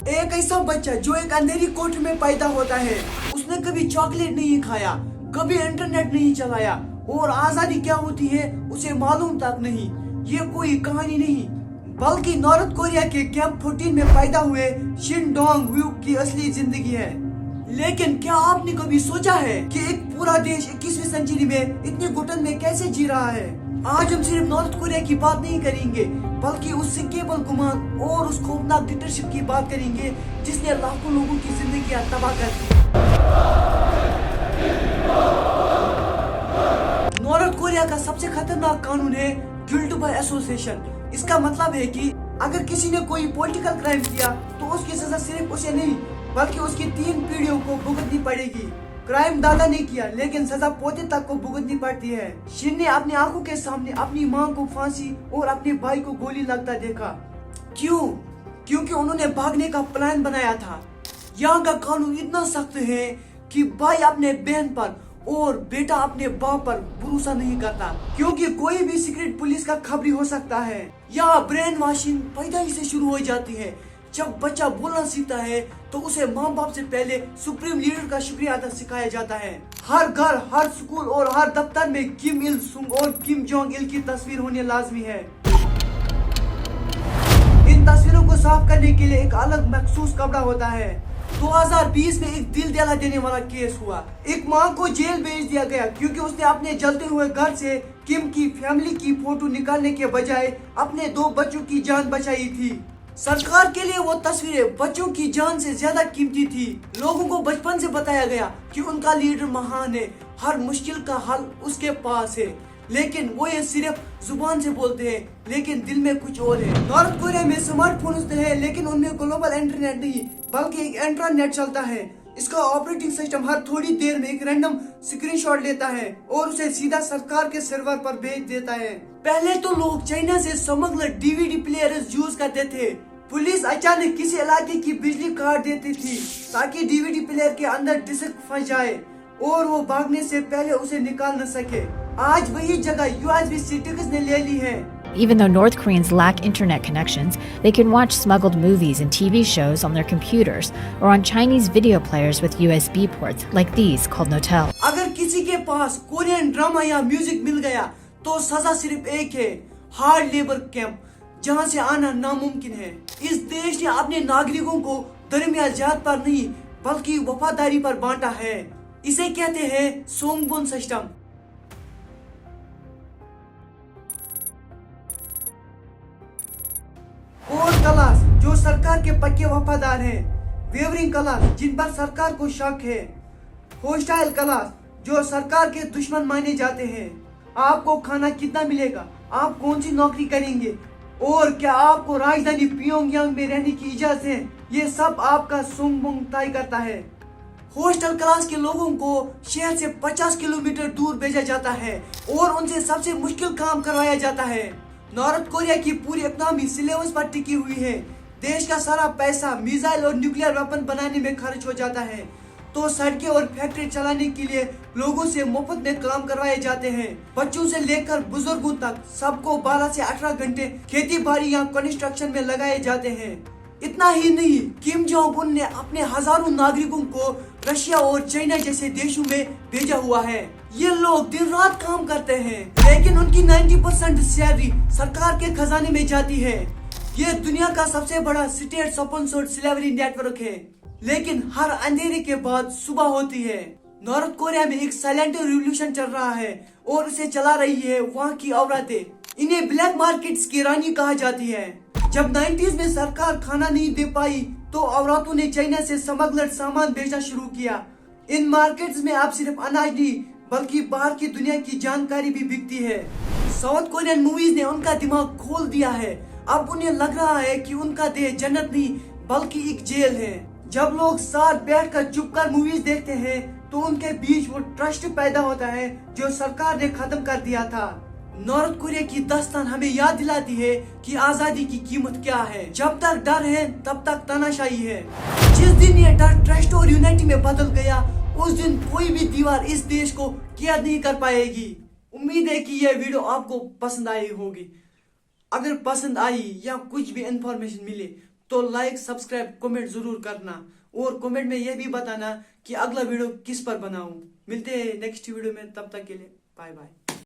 एक ऐसा बच्चा जो एक अंधेरी कोठ में पैदा होता है, उसने कभी चॉकलेट नहीं खाया, कभी इंटरनेट नहीं चलाया और आजादी क्या होती है उसे मालूम तक नहीं। ये कोई कहानी नहीं बल्कि नॉर्थ कोरिया के कैंप 14 में पैदा हुए शिन डोंग ह्यूक की असली जिंदगी है। लेकिन क्या आपने कभी सोचा है कि एक पूरा देश 21वीं सेंचुरी में इतनी घुटन में कैसे जी रहा है? आज हम सिर्फ नॉर्थ कोरिया की बात नहीं करेंगे बल्कि उससे केवल गुमान और उस खौफनाक डिक्टेटरशिप की बात करेंगे जिसने लाखों लोगों की जिंदगी तबाह कर दी। नॉर्थ कोरिया का सबसे खतरनाक कानून है गिल्ट बाय एसोसिएशन। इसका मतलब है कि अगर किसी ने कोई पॉलिटिकल क्राइम किया तो उसकी सजा सिर्फ उसे नहीं बल्कि उसकी 3 पीढ़ियों को भुगतनी पड़ेगी। क्राइम दादा ने किया लेकिन सजा पोते तक को भुगतनी पड़ती है। शिन ने अपनी आंखों के सामने अपनी मां को फांसी और अपने भाई को गोली लगता देखा। क्यों? क्योंकि उन्होंने भागने का प्लान बनाया था। यहाँ का कानून इतना सख्त है कि भाई अपने बहन पर और बेटा अपने बाप पर भरोसा नहीं करता, क्योंकि कोई भी सीक्रेट पुलिस का खबरी हो सकता है। यहाँ ब्रेन वॉशिंग पैदाइश से शुरू हो जाती है। जब बच्चा बोलना सीखता है तो उसे माँ बाप से पहले सुप्रीम लीडर का शुक्रिया अदा सिखाया जाता है। हर घर, हर स्कूल और हर दफ्तर में किम इल सुंग और किम जोंग इल की तस्वीर होनी लाजमी है। इन तस्वीरों को साफ करने के लिए एक अलग मखसूस कपड़ा होता है। 2020 में एक दिल दहला देने वाला केस हुआ। एक माँ को जेल भेज दिया गया क्योंकि उसने अपने जलते हुए घर से किम की फैमिली की फोटो निकालने के बजाय अपने 2 बच्चों की जान बचाई थी। सरकार के लिए वो तस्वीरें बच्चों की जान से ज्यादा कीमती थी। लोगों को बचपन से बताया गया कि उनका लीडर महान है, हर मुश्किल का हल उसके पास है, लेकिन वो ये सिर्फ जुबान से बोलते हैं लेकिन दिल में कुछ और है। नॉर्थ कोरिया में स्मार्टफोन है लेकिन उनमें ग्लोबल इंटरनेट नहीं बल्कि एक इंटरनेट चलता है। इसका ऑपरेटिंग सिस्टम हर थोड़ी देर में एक रैंडम स्क्रीनशॉट लेता है और उसे सीधा सरकार के सर्वर पर भेज देता है। पहले तो लोग चाइना से स्मगलर डीवीडी प्लेयर्स यूज करते थे। पुलिस अचानक किसी इलाके की बिजली काट देती थी ताकि डीवीडी प्लेयर के अंदर डिस्क फंस जाए और वो भागने से पहले उसे निकाल न सके। आज वही जगह यूएसबी सिटीजन ने ले ली है। Even though North Koreans lack internet connections, they can watch smuggled movies and TV shows on their computers or on Chinese video players with USB ports like these called Notel. अगर किसी के पास Korean drama या music मिल गया तो सजा सिर्फ एक है, हार्ड लेबर कैंप, जहां से आना नामुमकिन है। इस देश ने अपने नागरिकों को धर्म या जात पर नहीं बल्कि वफादारी पर बांटा है। इसे कहते हैं सोंगबोन सिस्टम। कोर क्लास जो सरकार के पक्के वफादार हैं, वेवरिंग क्लास जिन पर सरकार को शक है, होस्टाइल क्लास जो सरकार के दुश्मन माने जाते हैं। आपको खाना कितना मिलेगा, आप कौन सी नौकरी करेंगे और क्या आपको राजधानी पियोंगयांग में रहने की इजाजत है, ये सब आपका सोंगबोन तय करता है। होस्टल क्लास के लोगों को शहर से 50 किलोमीटर दूर भेजा जाता है और उनसे सबसे मुश्किल काम करवाया जाता है। नॉर्थ कोरिया की पूरी इकोनॉमी सिलेबस पर टिकी हुई है। देश का सारा पैसा मिसाइल और न्यूक्लियर वेपन बनाने में खर्च हो जाता है, तो सड़कें और फैक्ट्री चलाने के लिए लोगों से मुफ्त में काम करवाए जाते हैं। बच्चों से लेकर बुजुर्गों तक सबको 12 से 18 घंटे खेती बाड़ी या कंस्ट्रक्शन में लगाए जाते हैं। इतना ही नहीं, किम जोंग उन ने अपने हजारों नागरिकों को रशिया और चाइना जैसे देशों में भेजा हुआ है। ये लोग दिन रात काम करते हैं लेकिन उनकी 90% सैलरी सरकार के खजाने में जाती है। ये दुनिया का सबसे बड़ा स्टेट स्पॉन्सर्ड स्लेवरी नेटवर्क है। लेकिन हर अंधेरे के बाद सुबह होती है। नॉर्थ कोरिया में एक साइलेंट रिवॉल्यूशन चल रहा है और उसे चला रही है वहाँ की औरतें। इन्हें ब्लैक मार्केट्स की रानी कहा जाती है। जब 90s में सरकार खाना नहीं दे पाई तो औरतों ने चाइना से स्मगलर सामान भेजना शुरू किया। इन मार्केट्स में अब सिर्फ अनाज नहीं बल्कि बाहर की दुनिया की जानकारी भी बिकती है। साउथ कोरियन मूवीज ने उनका दिमाग खोल दिया है। अब उन्हें लग रहा है कि उनका देश जन्नत नहीं बल्कि एक जेल है। जब लोग साथ बैठकर चुपकर मूवीज देखते हैं तो उनके बीच वो ट्रस्ट पैदा होता है जो सरकार ने खत्म कर दिया था। नॉर्थ कोरिया की दास्तान हमें याद दिलाती है कि आजादी की कीमत क्या है। जब तक डर है तब तक तानाशाही है। जिस दिन ये डर ट्रस्ट और यूनिटी में बदल गया उस दिन कोई भी दीवार इस देश को कैद नहीं कर पाएगी। उम्मीद है कि यह वीडियो आपको पसंद आई होगी। अगर पसंद आई या कुछ भी इंफॉर्मेशन मिले तो लाइक सब्सक्राइब कमेंट जरूर करना और कमेंट में यह भी बताना कि अगला वीडियो किस पर बनाऊं। मिलते हैं नेक्स्ट वीडियो में, तब तक के लिए बाय बाय।